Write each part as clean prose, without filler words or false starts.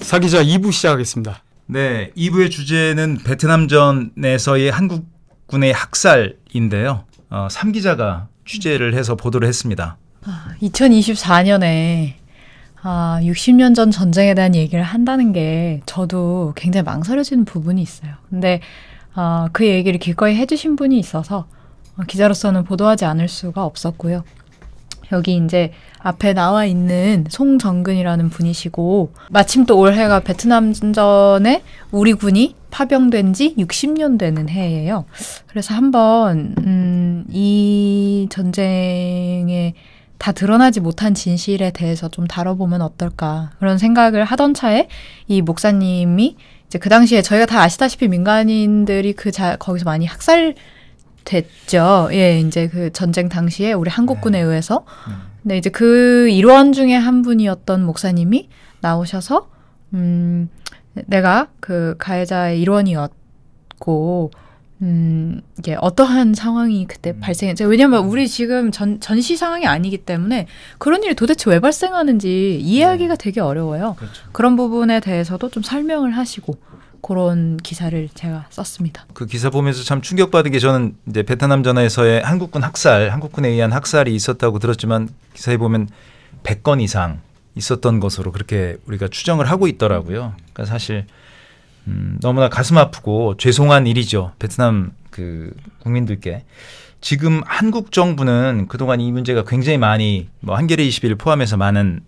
사 기자 2부 시작하겠습니다. 네, 2부의 주제는 베트남전에서의 한국군의 학살인데요. 3 기자가 취재를 해서 보도를 했습니다. 2024년에 60년 전 전쟁에 대한 얘기를 한다는 게 저도 굉장히 망설여지는 부분이 있어요. 근데 그 얘기를 기꺼이 해주신 분이 있어서 기자로서는 보도하지 않을 수가 없었고요. 여기 이제 앞에 나와 있는 송정근이라는 분이시고 마침 또 올해가 베트남전에 우리 군이 파병된 지 60년 되는 해예요. 그래서 한번 이 전쟁에 다 드러나지 못한 진실에 대해서 좀 다뤄보면 어떨까 그런 생각을 하던 차에 이 목사님이 이제 그 당시에 저희가 다 아시다시피 민간인들이 거기서 많이 학살됐죠. 예, 이제 그 전쟁 당시에 우리 한국군에 의해서. 근데 이제 그 일원 중에 한 분이었던 목사님이 나오셔서 내가 그 가해자의 일원이었고 이게 어떠한 상황이 그때 발생했죠. 왜냐면 우리 지금 전시 상황이 아니기 때문에 그런 일이 도대체 왜 발생하는지 이해하기가 되게 어려워요. 그렇죠. 그런 부분에 대해서도 좀 설명을 하시고 그런 기사를 제가 썼습니다. 그 기사 보면서 참 충격받은 게 저는 이제 베트남전에서의 한국군 학살, 한국군에 의한 학살이 있었다고 들었지만 기사에 보면 100건 이상 있었던 것으로 그렇게 우리가 추정을 하고 있더라고요. 그러니까 사실 너무나 가슴 아프고 죄송한 일이죠. 베트남 그 국민들께. 지금 한국 정부는 그동안 이 문제가 굉장히 많이 뭐 한겨레 21을 포함해서 많은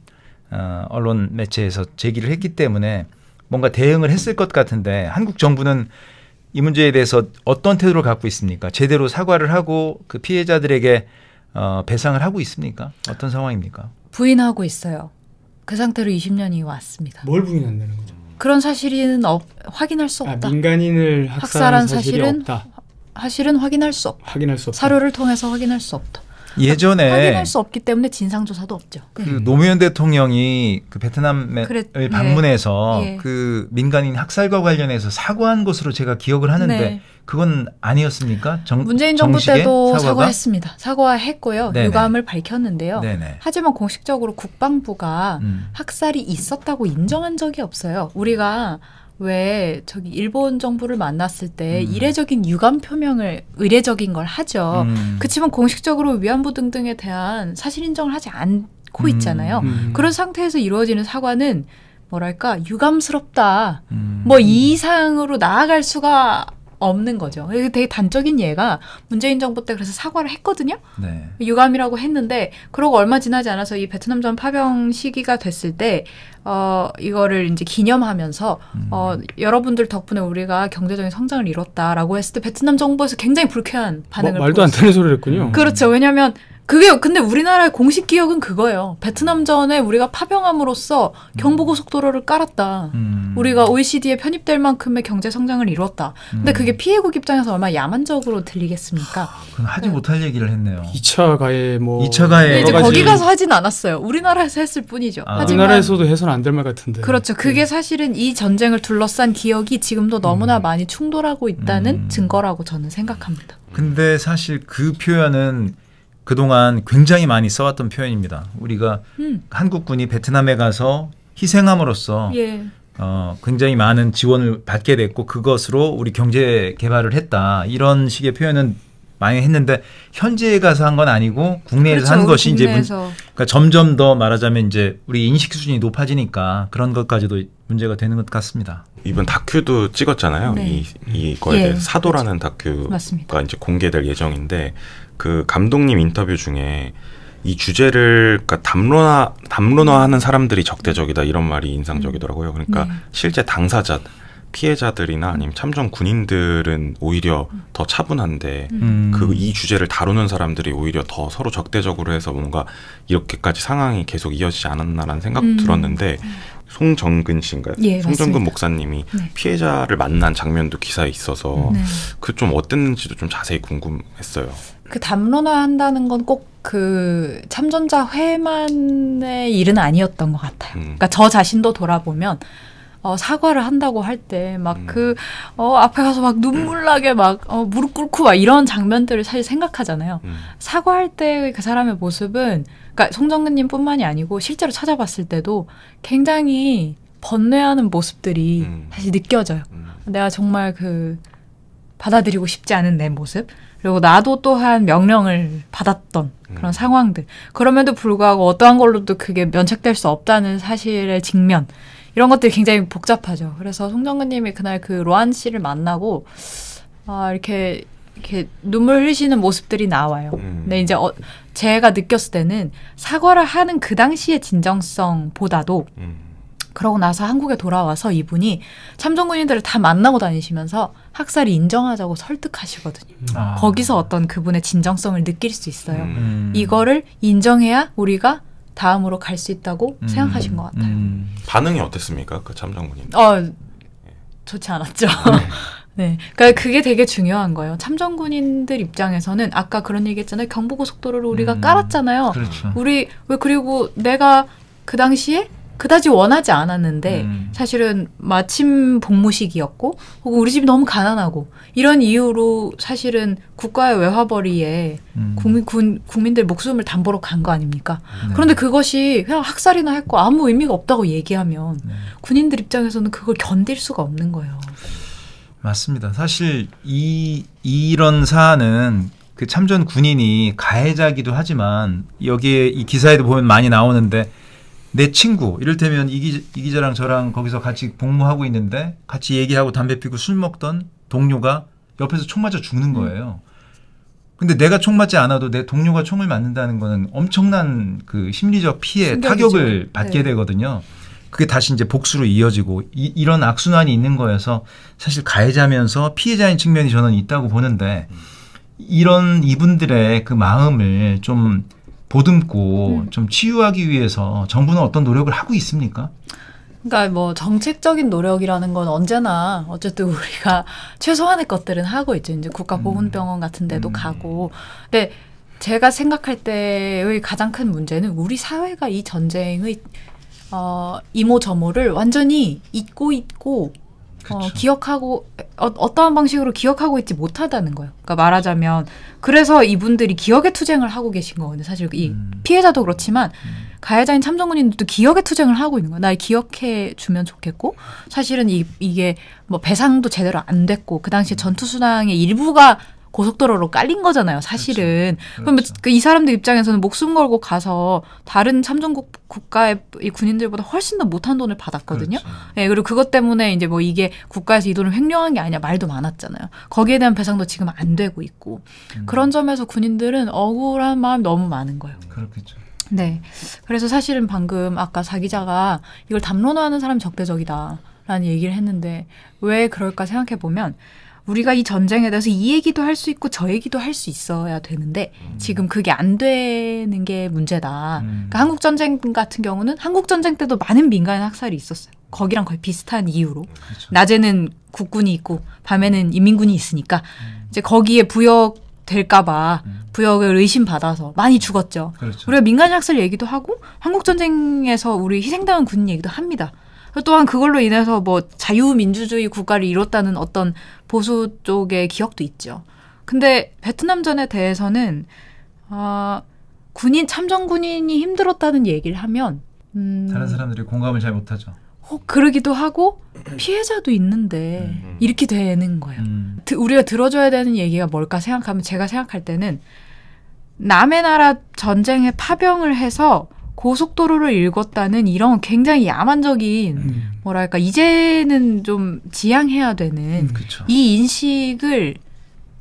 언론 매체에서 제기를 했기 때문에 뭔가 대응을 했을 것 같은데 한국 정부는 이 문제에 대해서 어떤 태도를 갖고 있습니까? 제대로 사과를 하고 그 피해자들에게 배상을 하고 있습니까? 어떤 상황입니까? 부인하고 있어요. 그 상태로 20년이 왔습니다. 뭘 부인한다는 거죠? 그런 사실은 확인할 수 없다. 민간인을 학살한 사실은 없다. 사실은 확인할 수 없다. 사료를 통해서 확인할 수 없다. 예전에 확인할 수 없기 때문에 진상조사도 없죠. 그 노무현 대통령이 그 베트남을 방문해서 그 민간인 학살과 관련해서 사과한 것으로 제가 기억을 하는데 그건 아니었습니까? 문재인 정부 때도 사과했습니다. 사과했고요. 네네. 유감을 밝혔는데요. 네네. 하지만 공식적으로 국방부가 학살이 있었다고 인정한 적이 없어요. 우리가 왜 저기 일본 정부를 만났을 때 이례적인 유감 표명을 의례적인 걸 하죠. 그렇지만 공식적으로 위안부 등등에 대한 사실 인정을 하지 않고 있잖아요. 그런 상태에서 이루어지는 사과는 뭐랄까 유감스럽다. 뭐 이 이상으로 나아갈 수가 없는 거죠. 되게 단적인 예가 문재인 정부 때 그래서 사과를 했거든요. 네. 유감이라고 했는데 그러고 얼마 지나지 않아서 이 베트남전 파병 시기가 됐을 때 이거를 이제 기념하면서 여러분들 덕분에 우리가 경제적인 성장을 이뤘다라고 했을 때 베트남 정부에서 굉장히 불쾌한 반응을 말도 안 되는 소리를 했군요. 그렇죠. 왜냐하면 근데 우리나라의 공식 기억은 그거예요. 베트남전에 우리가 파병함으로써 경부고속도로를 깔았다. 우리가 OECD에 편입될 만큼의 경제 성장을 이뤘다. 근데 그게 피해국 입장에서 얼마나 야만적으로 들리겠습니까? 그건 하지 못할 얘기를 했네요. 2차 가해 2차 가해 이제 거기 가서 하진 않았어요. 우리나라에서 했을 뿐이죠. 하지만 우리나라에서도 해서는 안 될 말 같은데. 그렇죠. 그게 사실은 이 전쟁을 둘러싼 기억이 지금도 너무나 많이 충돌하고 있다는 증거라고 저는 생각합니다. 근데 사실 그 표현은 그동안 굉장히 많이 써왔던 표현입니다. 우리가 한국군이 베트남에 가서 희생함으로써 굉장히 많은 지원을 받게 됐고 그것으로 우리 경제 개발을 했다. 이런 식의 표현은 많이 했는데 현지에 가서 한 건 아니고 국내에서 그렇죠, 한 것이 이제 그러니까 점점 더 말하자면 이제 우리 인식 수준이 높아지니까 그런 것까지도 문제가 되는 것 같습니다. 이번 다큐도 찍었잖아요. 네. 이거에 대해서 사도라는 다큐가 맞습니다. 이제 공개될 예정인데 그 감독님 인터뷰 중에 이 주제를 그러니까 담론화하는 사람들이 적대적이다 이런 말이 인상적이더라고요. 그러니까 실제 당사자 피해자들이나 아니면 참전 군인들은 오히려 더 차분한데 이 주제를 다루는 사람들이 오히려 더 서로 적대적으로 해서 뭔가 이렇게까지 상황이 계속 이어지지 않았나라는 생각도 들었는데 송정근 씨인가요? 송정근 맞습니다. 목사님이 피해자를 만난 장면도 기사에 있어서 그 좀 어땠는지도 좀 자세히 궁금했어요. 그 담론화한다는 건 꼭 그 참전자 회만의 일은 아니었던 것 같아요. 그러니까 저 자신도 돌아보면 사과를 한다고 할 때 막 앞에 가서 막 눈물 나게 막 무릎 꿇고 막 이런 장면들을 사실 생각하잖아요. 사과할 때 그 사람의 모습은 그러니까 송정근님뿐만이 아니고 실제로 찾아봤을 때도 굉장히 번뇌하는 모습들이 사실 느껴져요. 내가 정말 받아들이고 싶지 않은 내 모습, 그리고 나도 또한 명령을 받았던 그런 상황들. 그럼에도 불구하고 어떠한 걸로도 그게 면책될 수 없다는 사실의 직면. 이런 것들이 굉장히 복잡하죠. 그래서 송정근님이 그날 로안 씨를 만나고 이렇게 눈물 흘리시는 모습들이 나와요. 근데 이제 제가 느꼈을 때는 사과를 하는 그 당시의 진정성보다도 그러고 나서 한국에 돌아와서 이분이 참전군인들을 다 만나고 다니시면서 학살이 인정하자고 설득하시거든요. 거기서 어떤 그분의 진정성을 느낄 수 있어요. 이거를 인정해야 우리가 다음으로 갈 수 있다고 생각하신 것 같아요. 반응이 어땠습니까? 그 참전군인? 좋지 않았죠. 네, 그러니까 그게 되게 중요한 거예요. 참전군인들 입장에서는 아까 그런 얘기했잖아요. 경부고속도로를 우리가 깔았잖아요. 그렇죠. 그리고 내가 그 당시에 그다지 원하지 않았는데 사실은 마침 복무식이었고 혹은 우리 집이 너무 가난하고 이런 이유로 사실은 국가의 외화벌이에 국민들 목숨을 담보로 간 거 아닙니까? 그런데 그것이 그냥 학살이나 했고 아무 의미가 없다고 얘기하면 군인들 입장에서는 그걸 견딜 수가 없는 거예요. 맞습니다. 사실 이런 사안은 그 참전 군인이 가해자기도 하지만 여기에 이 기사에도 보면 많이 나오는데 내 친구, 이를테면 이 기자랑 저랑 거기서 같이 복무하고 있는데 같이 얘기하고 담배 피고 술 먹던 동료가 옆에서 총 맞아 죽는 거예요. 근데 내가 총 맞지 않아도 내 동료가 총을 맞는다는 거는 엄청난 그 심리적 피해, 충격이죠. 타격을 받게 되거든요. 그게 다시 이제 복수로 이어지고 이런 악순환이 있는 거여서 사실 가해자면서 피해자인 측면이 저는 있다고 보는데 이런 이분들의 그 마음을 좀 보듬고 좀 치유하기 위해서 정부는 어떤 노력을 하고 있습니까? 그러니까 뭐 정책적인 노력이라는 건 언제나 어쨌든 우리가 최소한의 것들은 하고 있죠. 이제 국가보훈병원 같은 데도 가고. 근데 제가 생각할 때의 가장 큰 문제는 우리 사회가 이 전쟁의 이모저모를 완전히 잊고 있고 기억하고 어떠한 방식으로 기억하고 있지 못하다는 거예요. 그러니까 말하자면 그래서 이분들이 기억의 투쟁을 하고 계신 거거든요. 사실 이 피해자도 그렇지만 가해자인 참전군인들도 기억의 투쟁을 하고 있는 거예요. 날 기억해 주면 좋겠고 사실은 이게 뭐 배상도 제대로 안 됐고 그 당시에 전투수당의 일부가 고속도로로 깔린 거잖아요, 사실은. 그렇죠. 그럼 이 사람들 입장에서는 목숨 걸고 가서 다른 참전국 국가의 이 군인들보다 훨씬 더 못한 돈을 받았거든요. 그렇죠. 네, 그리고 그것 때문에 이제 뭐 이게 국가에서 이 돈을 횡령한 게 아니냐 말도 많았잖아요. 거기에 대한 배상도 지금 안 되고 있고. 그런 점에서 군인들은 억울한 마음이 너무 많은 거예요. 그렇겠죠. 네. 그래서 사실은 방금 아까 사 기자가 이걸 담론화하는 사람이 적대적이다라는 얘기를 했는데 왜 그럴까 생각해 보면 우리가 이 전쟁에 대해서 이 얘기도 할 수 있고 저 얘기도 할 수 있어야 되는데 지금 그게 안 되는 게 문제다. 그러니까 한국전쟁 같은 경우는 한국전쟁 때도 많은 민간 학살이 있었어요. 거기랑 거의 비슷한 이유로. 그렇죠. 낮에는 국군이 있고 밤에는 인민군이 있으니까 이제 거기에 부역될까봐 부역을 의심받아서 많이 죽었죠. 그렇죠. 우리가 민간 학살 얘기도 하고 한국전쟁에서 우리 희생당한 군인 얘기도 합니다. 또한 그걸로 인해서 뭐 자유민주주의 국가를 이뤘다는 어떤 보수 쪽의 기억도 있죠. 근데 베트남전에 대해서는 참전군인이 힘들었다는 얘기를 하면 다른 사람들이 공감을 잘 못하죠. 그러기도 하고 피해자도 있는데 이렇게 되는 거예요. 우리가 들어줘야 되는 얘기가 뭘까 생각하면 제가 생각할 때는 남의 나라 전쟁에 파병을 해서 고속도로를 읽었다는 이런 굉장히 야만적인 뭐랄까 이제는 좀 지양해야 되는 그렇죠. 이 인식을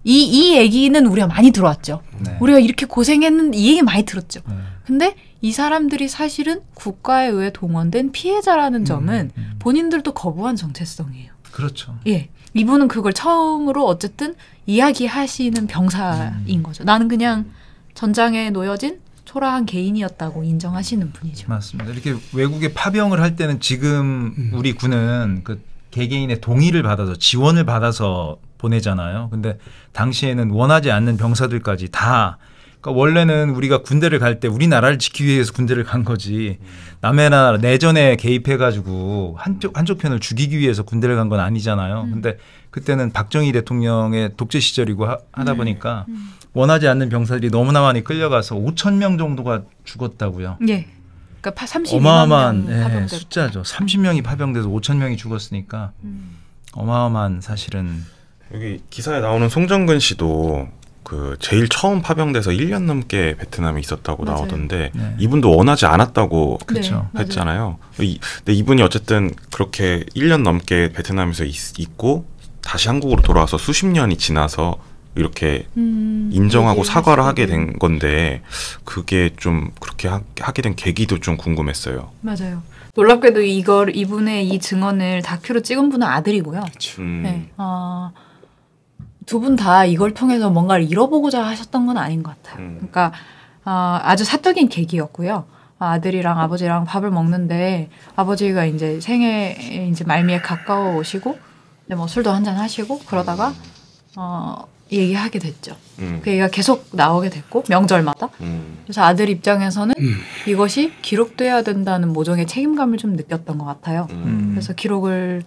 이 얘기는 우리가 많이 들어왔죠. 네. 우리가 이렇게 고생했는데 이 얘기 많이 들었죠. 근데 이 사람들이 사실은 국가에 의해 동원된 피해자라는 점은 본인들도 거부한 정체성이에요. 그렇죠. 예, 이분은 그걸 처음으로 어쨌든 이야기하시는 병사인 거죠. 나는 그냥 전장에 놓여진 초라한 개인이었다고 인정하시는 분이죠. 맞습니다. 이렇게 외국에 파병을 할 때는 지금 우리 군은 그 개개인의 동의를 받아서 지원을 받아서 보내잖아요. 근데 당시에는 원하지 않는 병사들까지 다 그러니까 원래는 우리가 군대를 갈 때 우리나라를 지키기 위해서 군대를 간 거지 남의 나라 내전에 개입해가지고 한쪽 편을 죽이기 위해서 군대를 간 건 아니잖아요. 근데 그때는 박정희 대통령의 독재 시절이고 하다 보니까 원하지 않는 병사들이 너무나 많이 끌려가서 5,000명 정도가 죽었다고요. 예. 그러니까 32만 어마어마한 명 파병됐고. 숫자죠. 30명이 파병돼서 5천 명이 죽었으니까 어마어마한 사실은. 여기 기사에 나오는 송정근 씨도 그 제일 처음 파병돼서 1년 넘게 베트남에 있었다고 맞아요. 나오던데 네. 이분도 원하지 않았다고 그렇죠. 네, 했잖아요. 근데 이분이 어쨌든 그렇게 1년 넘게 베트남에서 있고 다시 한국으로 돌아와서 수십 년이 지나서 이렇게 인정하고 사과를 하게 된 건데 그게 좀 그렇게 하게 된 계기도 좀 궁금했어요. 맞아요. 놀랍게도 이분의 이 증언을 다큐로 찍은 분은 아들이고요. 네. 두 분 다 이걸 통해서 뭔가를 잃어보고자 하셨던 건 아닌 것 같아요. 그러니까 아주 사적인 계기였고요. 아들이랑 아버지랑 밥을 먹는데 아버지가 이제 생애 이제 말미에 가까워 오시고 뭐 술도 한잔 하시고 그러다가 얘기하게 됐죠. 그 얘기가 계속 나오게 됐고 명절마다. 그래서 아들 입장에서는 이것이 기록돼야 된다는 모종의 책임감을 좀 느꼈던 것 같아요. 그래서 기록을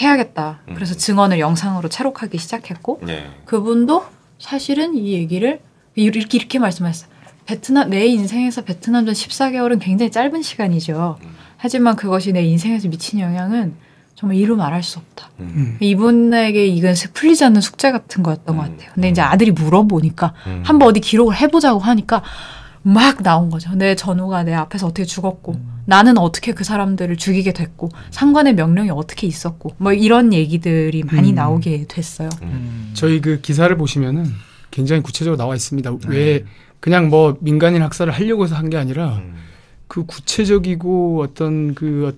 해야겠다. 그래서 증언을 영상으로 채록하기 시작했고 네. 그분도 사실은 이 얘기를 이렇게 말씀하셨어요. 내 인생에서 베트남전 14개월은 굉장히 짧은 시간이죠. 하지만 그것이 내 인생에서 미친 영향은 정말 이루 말할 수 없다. 이분에게 이건 풀리지 않는 숙제 같은 거였던 것 같아요. 근데 이제 아들이 물어보니까 한번 어디 기록을 해보자고 하니까 막 나온 거죠. 내 전우가 내 앞에서 어떻게 죽었고 나는 어떻게 그 사람들을 죽이게 됐고 상관의 명령이 어떻게 있었고 뭐 이런 얘기들이 많이 나오게 됐어요. 저희 그 기사를 보시면은 굉장히 구체적으로 나와 있습니다. 왜 그냥 뭐 민간인 학살을 하려고 해서 한 게 아니라 그 구체적이고 어떤 그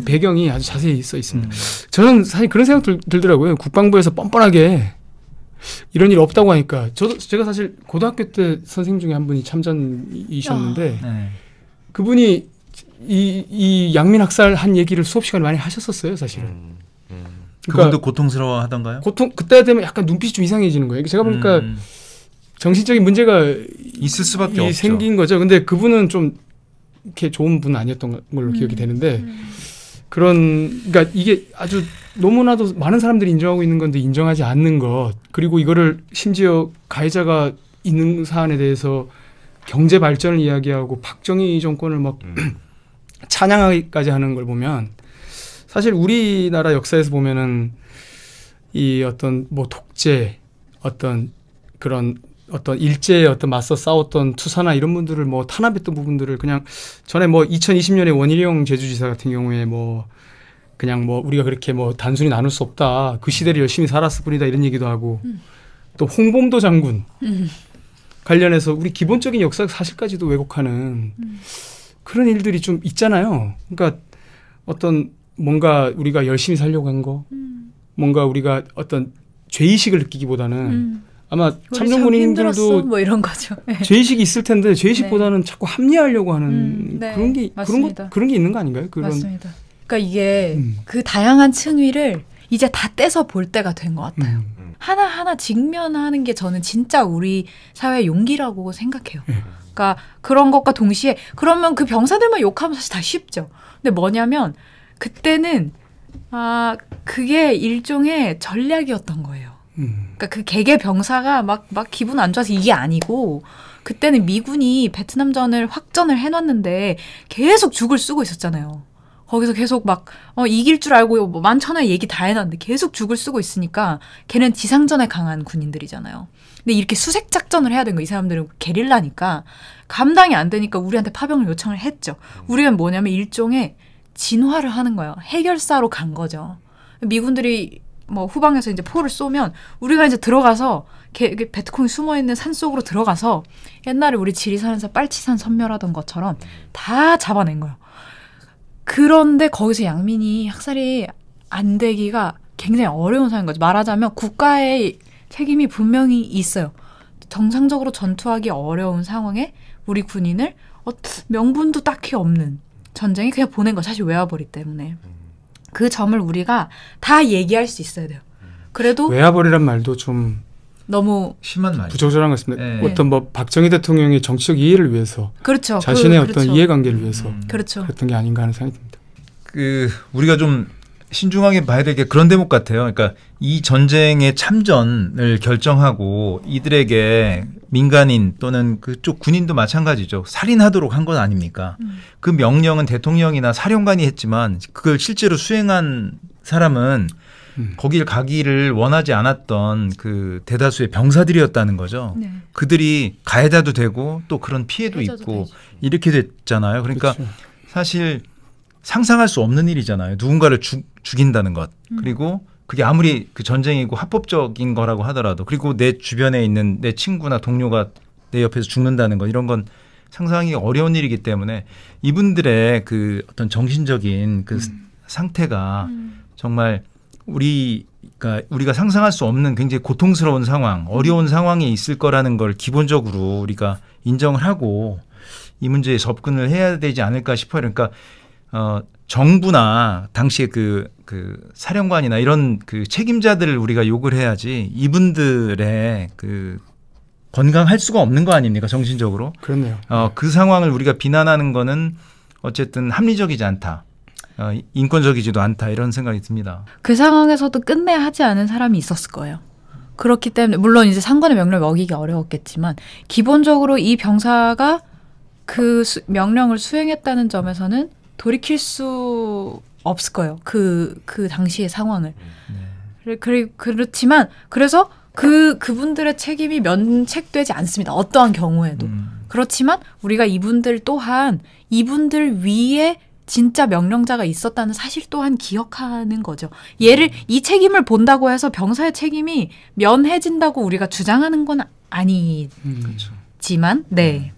배경이 아주 자세히 써 있습니다. 저는 사실 그런 생각 들더라고요. 국방부에서 뻔뻔하게 이런 일 없다고 하니까 제가 사실 고등학교 때 선생님 중에 한 분이 참전이셨는데 그분이 이 양민 학살 한 얘기를 수업 시간에 많이 하셨었어요, 사실은. 그분도 그러니까 고통스러워하던가요? 그때 되면 약간 눈빛이 좀 이상해지는 거예요. 제가 보니까 정신적인 문제가 있을 수밖에 없죠. 생긴 거죠. 근데 그분은 좀 이렇게 좋은 분 아니었던 걸로 기억이 되는데 그러니까 이게 아주 너무나도 많은 사람들이 인정하고 있는 건데 인정하지 않는 것 그리고 이거를 심지어 가해자가 있는 사안에 대해서 경제 발전을 이야기하고 박정희 정권을 막 찬양하기까지 하는 걸 보면 사실 우리나라 역사에서 보면은 이 어떤 뭐 독재 어떤 그런 어떤 일제에 어떤 맞서 싸웠던 투사나 이런 분들을 뭐 탄압했던 부분들을 그냥 전에 뭐 2020년에 원희룡 제주지사 같은 경우에 뭐 그냥 뭐 우리가 그렇게 뭐 단순히 나눌 수 없다. 그 시대를 열심히 살았을 뿐이다 이런 얘기도 하고 또 홍범도 장군 관련해서 우리 기본적인 역사 사실까지도 왜곡하는 그런 일들이 좀 있잖아요. 그러니까 어떤 뭔가 우리가 열심히 살려고 한 거 뭔가 우리가 어떤 죄의식을 느끼기보다는 아마 참전군인들도 뭐 이런 거죠. 죄의식이 있을 텐데 죄의식보다는 자꾸 합리화하려고 하는 그런 게 그런 게 있는 거 아닌가요? 맞습니다. 그러니까 이게 그 다양한 층위를 이제 다 떼서 볼 때가 된 것 같아요. 하나하나 직면하는 게 저는 진짜 우리 사회의 용기라고 생각해요. 그러니까 그런 것과 동시에 그러면 그 병사들만 욕하면 사실 다 쉽죠. 근데 뭐냐면 그때는 그게 일종의 전략이었던 거예요. 그러니까 그 개개 병사가 막 기분 안 좋아서 이게 아니고 그때는 미군이 베트남전을 확전을 해놨는데 계속 죽을 쓰고 있었잖아요. 거기서 계속 막 이길 줄 알고 뭐 만천하에 얘기 다 해놨는데 계속 죽을 쓰고 있으니까 걔는 지상전에 강한 군인들이잖아요. 근데 이렇게 수색 작전을 해야 되는 거 이 사람들은 게릴라니까 감당이 안 되니까 우리한테 파병을 요청을 했죠. 우리는 뭐냐면 일종의 진화를 하는 거예요. 해결사로 간 거죠. 미군들이 뭐 후방에서 이제 포를 쏘면 우리가 이제 들어가서 베트콩이 숨어있는 산 속으로 들어가서 옛날에 우리 지리산에서 빨치산 섬멸하던 것처럼 다 잡아낸 거예요. 그런데 거기서 양민이 학살이 안 되기가 굉장히 어려운 상황인 거죠. 말하자면 국가의 책임이 분명히 있어요. 정상적으로 전투하기 어려운 상황에 우리 군인을 명분도 딱히 없는 전쟁에 그냥 보낸 거 사실 외화벌이 때문에. 그 점을 우리가 다 얘기할 수 있어야 돼요. 그래도 외화벌이란 말도 좀 너무 심한 말 부적절한 것 같습니다. 네. 어떤 뭐 박정희 대통령의 정치적 이해를 위해서 그렇죠. 자신의 그렇죠. 어떤 이해관계를 위해서 그렇죠. 그랬던 게 아닌가 하는 생각이 듭니다. 우리가 좀 신중하게 봐야 될 게 그런 대목 같아요. 그러니까 이 전쟁의 참전을 결정하고 이들에게 민간인 또는 그쪽 군인도 마찬가지죠. 살인하도록 한 건 아닙니까? 그 명령은 대통령이나 사령관이 했지만 그걸 실제로 수행한 사람은 거길 가기를 원하지 않았던 그 대다수의 병사들이었다는 거죠. 네. 그들이 가해자도 되고 또 그런 피해도 피해자도 있고 되죠. 이렇게 됐잖아요. 그러니까 그렇죠. 사실 상상할 수 없는 일이잖아요. 누군가를 죽인다는 것. 그리고 그게 아무리 그 전쟁이고 합법적인 거라고 하더라도 그리고 내 주변에 있는 내 친구나 동료가 내 옆에서 죽는다는 것 이런 건 상상하기 어려운 일이기 때문에 이분들의 그 어떤 정신적인 그 상태가 정말 우리가 상상할 수 없는 굉장히 고통스러운 상황, 어려운 상황에 있을 거라는 걸 기본적으로 우리가 인정을 하고 이 문제에 접근을 해야 되지 않을까 싶어요. 그러니까 정부나 당시에 그 사령관이나 이런 그 책임자들을 우리가 욕을 해야지 이분들의 그 건강할 수가 없는 거 아닙니까 정신적으로? 그렇네요. 그 상황을 우리가 비난하는 거는 어쨌든 합리적이지 않다. 인권적이지도 않다 이런 생각이 듭니다. 그 상황에서도 끝내 하지 않은 사람이 있었을 거예요. 그렇기 때문에 물론 이제 상관의 명령을 어기기 어려웠겠지만 기본적으로 이 병사가 그 명령을 수행했다는 점에서는 돌이킬 수 없을 거예요. 그 당시의 상황을. 그렇지만 그래서 그분들의 책임이 면책되지 않습니다. 어떠한 경우에도. 그렇지만 우리가 이분들 또한 이분들 위에 진짜 명령자가 있었다는 사실 또한 기억하는 거죠. 이 책임을 본다고 해서 병사의 책임이 면해진다고 우리가 주장하는 건 아니지만, 네.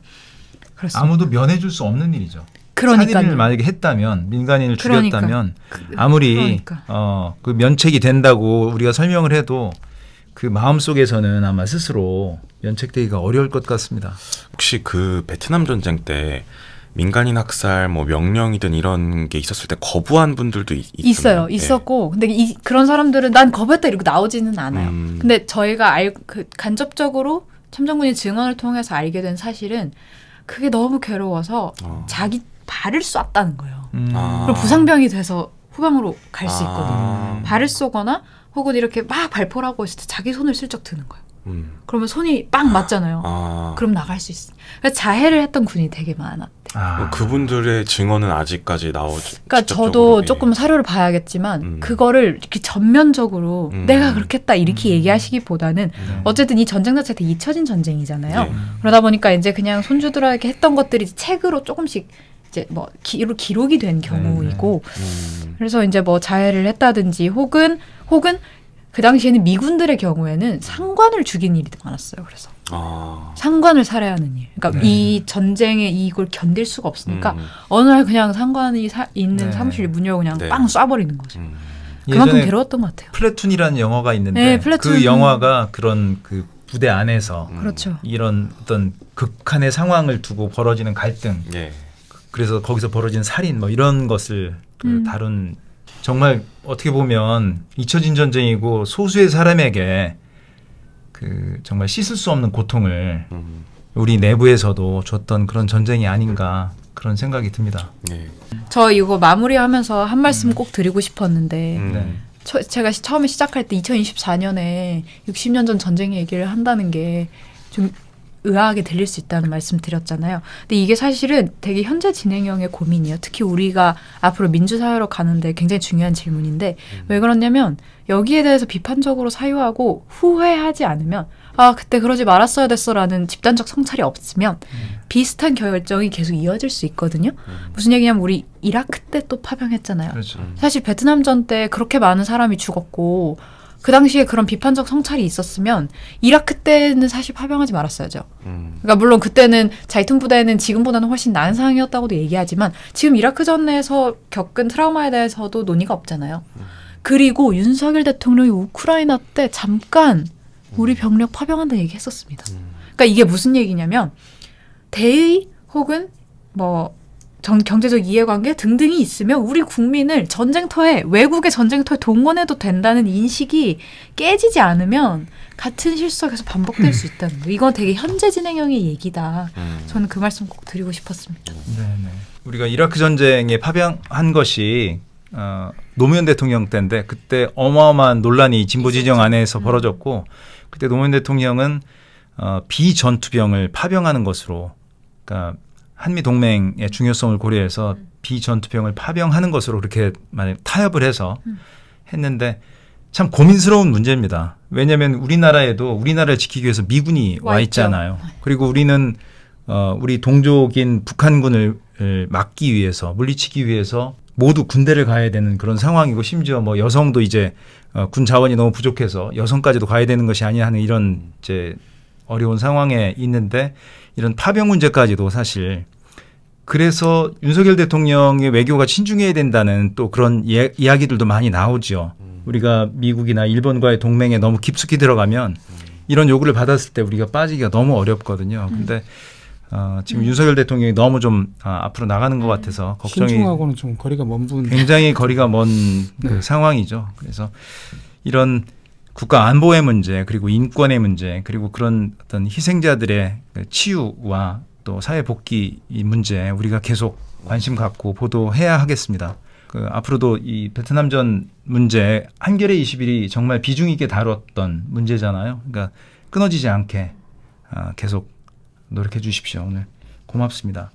그렇습니다. 아무도 면해줄 수 없는 일이죠. 그러니까요. 살인을 만약에 했다면 민간인을 그러니까. 죽였다면 아무리 그 면책이 된다고 우리가 설명을 해도 그 마음속에서는 아마 스스로 면책되기가 어려울 것 같습니다. 혹시 그 베트남 전쟁 때 민간인 학살 뭐 명령이든 이런 게 있었을 때 거부한 분들도 있어요. 있었고 근데 그런 사람들은 난 거부했다 이러고 나오지는 않아요. 근데 저희가 간접적으로 참전군의 증언을 통해서 알게 된 사실은 그게 너무 괴로워서 자기 발을 쐈다는 거예요. 그럼 부상병이 돼서 후방으로 갈 수 있거든요. 발을 쏘거나 혹은 이렇게 막 발포를 하고 있을 때 자기 손을 슬쩍 드는 거예요. 그러면 손이 빵 맞잖아요. 그럼 나갈 수 있어. 그래서 자해를 했던 군이 되게 많았대요. 그분들의 증언은 아직까지 나오지. 그러니까 저도 조금 사료를 봐야겠지만 그거를 이렇게 전면적으로 내가 그렇게 했다 이렇게 얘기하시기보다는 어쨌든 이 전쟁 자체가 되게 잊혀진 전쟁이잖아요. 그러다 보니까 이제 그냥 손주들에게 했던 것들이 책으로 조금씩 이제 뭐 기록이 된 경우이고 그래서 이제 뭐 자해를 했다든지 혹은 그 당시에는 미군들의 경우에는 상관을 죽인 일이 많았어요. 그래서 상관을 살해하는 일. 그러니까 이 전쟁에 이걸 견딜 수가 없으니까 어느 날 그냥 상관이 있는 사무실 문 열고 그냥 빵 쏴버리는 거죠. 그만큼 괴로웠던 것 같아요. 플래툰이라는 영화가 있는데 그 영화가 그런 그 부대 안에서 그렇죠. 이런 어떤 극한의 상황을 두고 벌어지는 갈등 그래서 거기서 벌어진 살인 뭐 이런 것을 다룬 정말 어떻게 보면 잊혀진 전쟁이고 소수의 사람에게 그 정말 씻을 수 없는 고통을 우리 내부에서도 줬던 그런 전쟁이 아닌가 그런 생각이 듭니다. 저 이거 마무리하면서 한 말씀 꼭 드리고 싶었는데 제가 처음에 시작할 때 2024년에 60년 전 전쟁 얘기를 한다는 게 좀 의아하게 들릴 수 있다는 말씀 드렸잖아요. 근데 이게 사실은 되게 현재 진행형의 고민이에요. 특히 우리가 앞으로 민주사회로 가는데 굉장히 중요한 질문인데 왜 그러냐면 여기에 대해서 비판적으로 사유하고 후회하지 않으면 그때 그러지 말았어야 됐어라는 집단적 성찰이 없으면 비슷한 결정이 계속 이어질 수 있거든요. 무슨 얘기냐면 우리 이라크 때 또 파병했잖아요. 그렇죠. 사실 베트남전 때 그렇게 많은 사람이 죽었고 그 당시에 그런 비판적 성찰이 있었으면 이라크 때는 사실 파병하지 말았어야죠. 그러니까 물론 그때는 자이툰 부대는 지금보다는 훨씬 나은 상황이었다고도 얘기하지만 지금 이라크전에서 겪은 트라우마에 대해서도 논의가 없잖아요. 그리고 윤석열 대통령이 우크라이나 때 잠깐 우리 병력 파병한다는 얘기 했었습니다. 그러니까 이게 무슨 얘기냐면 대의 혹은 뭐 경제적 이해관계 등등이 있으면 우리 국민을 전쟁터에 외국의 전쟁터에 동원해도 된다는 인식이 깨지지 않으면 같은 실수가 계속 반복될 수 있다는 거. 이건 되게 현재 진행형의 얘기다. 저는 그 말씀 꼭 드리고 싶었습니다. 우리가 이라크 전쟁에 파병한 것이 노무현 대통령 때인데 그때 어마어마한 논란이 진보 진영 안에서 벌어졌고 그때 노무현 대통령은 비전투병을 파병하는 것으로 그러니까 한미 동맹의 중요성을 고려해서 비전투병을 파병하는 것으로 그렇게 타협을 해서 했는데 참 고민스러운 문제입니다. 왜냐하면 우리나라에도 우리나라를 지키기 위해서 미군이 와 있잖아요. 그리고 우리는 우리 동족인 북한군을 막기 위해서 물리치기 위해서 모두 군대를 가야 되는 그런 상황이고 심지어 뭐 여성도 이제 군 자원이 너무 부족해서 여성까지도 가야 되는 것이 아니냐 하는 이런 이제 어려운 상황에 있는데 이런 파병 문제까지도 사실 그래서 윤석열 대통령의 외교가 신중해야 된다는 또 그런 이야기들도 많이 나오죠. 우리가 미국이나 일본과의 동맹에 너무 깊숙이 들어가면 이런 요구를 받았을 때 우리가 빠지기가 너무 어렵거든요. 근데 지금 윤석열 대통령이 너무 좀 앞으로 나가는 것 같아서 걱정이 신중하고는 좀 거리가 먼 분. 굉장히 거리가 먼 그 상황이죠. 그래서 이런 국가 안보의 문제 그리고 인권의 문제 그리고 그런 어떤 희생자들의 치유와 또 사회 복귀 이 문제 우리가 계속 관심 갖고 보도해야 하겠습니다. 앞으로도 이 베트남전 문제 한겨레 21이 정말 비중 있게 다뤘던 문제잖아요. 그러니까 끊어지지 않게 계속 노력해 주십시오. 오늘 고맙습니다.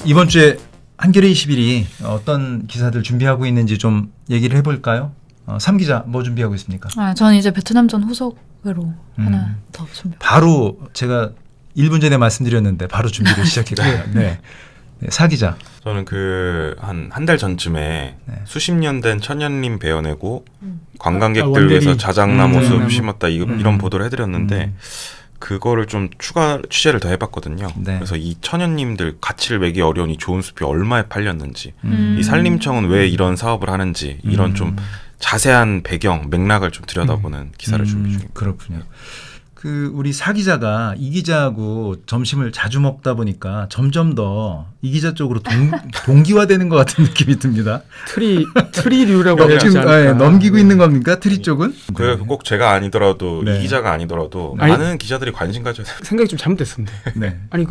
이번 주에 한겨레 21이 어떤 기사들 준비하고 있는지 좀 얘기를 해볼까요? 3기자 뭐 준비하고 있습니까? 저는 이제 베트남전 후속으로 하나 더 준비. 바로 제가 1분 전에 말씀드렸는데 바로 준비를 시작했고요. 네. 4기자. 저는 한 달 전쯤에 수십 년 된 천연림 베어내고 관광객들 위해서 자작나무 숲 심었다 이런 보도를 해드렸는데 그거를 좀 추가 취재를 더 해봤거든요. 네. 그래서 이 천연님들 가치를 매기 어려운 이 좋은 숲이 얼마에 팔렸는지 이 산림청은 왜 이런 사업을 하는지 이런 좀 자세한 배경 맥락을 좀 들여다보는 기사를 준비 중입니다. 그렇군요. 우리 4기자가 이 기자하고 점심을 자주 먹다 보니까 점점 더 이 기자 쪽으로 동기화되는 것 같은 느낌이 듭니다. 트리류라고 해야 되지 않을까. 넘기고 있는 겁니까? 트리 쪽은? 그래서 꼭 제가 아니더라도 이 기자가 아니더라도 많은 기자들이 관심 가져야 돼요. 생각이 좀 잘못됐습니다. 네. 아니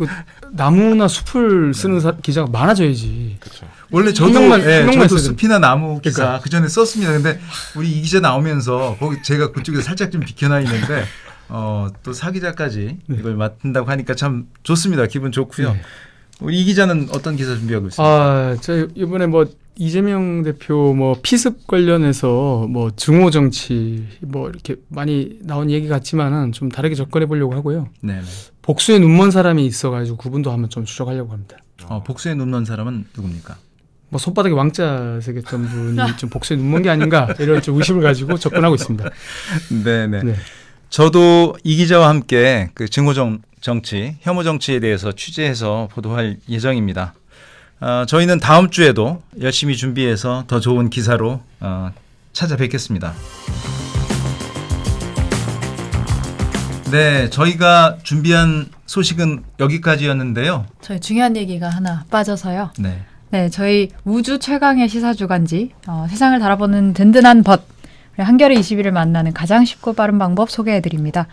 나무나 숲을 쓰는 기자가 많아져야지. 그렇죠. 원래 저도 숲이나 나무 기사 그러니까. 그 전에 썼습니다. 근데 우리 이 기자 나오면서 거기 제가 그쪽에서 살짝 좀 비켜나 있는데 또 4기자까지 이걸 맡는다고 하니까 참 좋습니다. 기분 좋고요. 네. 우리 이 기자는 어떤 기사 준비하고 있습니까? 저 이번에 이재명 대표 피습 관련해서 증오 정치 이렇게 많이 나온 얘기 같지만은 좀 다르게 접근해 보려고 하고요. 네. 복수에 눈먼 사람이 있어가지고 그분도 한번 좀 추적하려고 합니다. 복수에 눈먼 사람은 누굽니까? 손바닥에 왕자 새겼던 분이 좀 복수에 눈먼 게 아닌가 이런 좀 의심을 가지고 접근하고 있습니다. 네네. 네. 저도 이 기자와 함께 증오 정치, 혐오 정치에 대해서 취재해서 보도할 예정입니다. 저희는 다음 주에도 열심히 준비해서 더 좋은 기사로 찾아뵙겠습니다. 네, 저희가 준비한 소식은 여기까지였는데요. 저희 중요한 얘기가 하나 빠져서요. 네, 저희 우주 최강의 시사주간지 세상을 달아보는 든든한 벗 한겨레 21을 만나는 가장 쉽고 빠른 방법 소개해드립니다.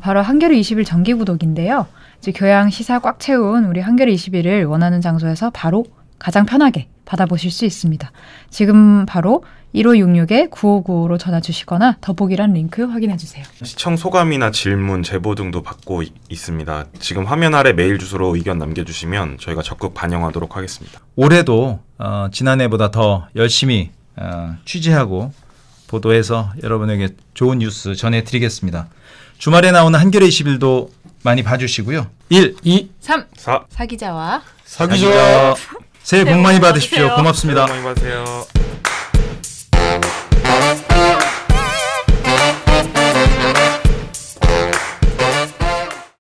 바로 한겨레 21 정기구독인데요. 이제 교양 시사 꽉 채운 우리 한겨레 21을 원하는 장소에서 바로 가장 편하게 받아보실 수 있습니다. 지금 바로 1566-9595로 전화 주시거나 더보기란 링크 확인해주세요. 시청 소감이나 질문, 제보 등도 받고 있습니다. 지금 화면 아래 메일 주소로 의견 남겨주시면 저희가 적극 반영하도록 하겠습니다. 올해도 지난해보다 더 열심히 취재하고 보도해서 여러분에게 좋은 뉴스 전해드리겠습니다. 주말에 나오는 한겨레 21도 많이 봐주시고요. 1, 2, 3, 4 사기자와 사기자 새해 복 많이 받으십시오. 고맙습니다. 새해 복 많이 받으세요.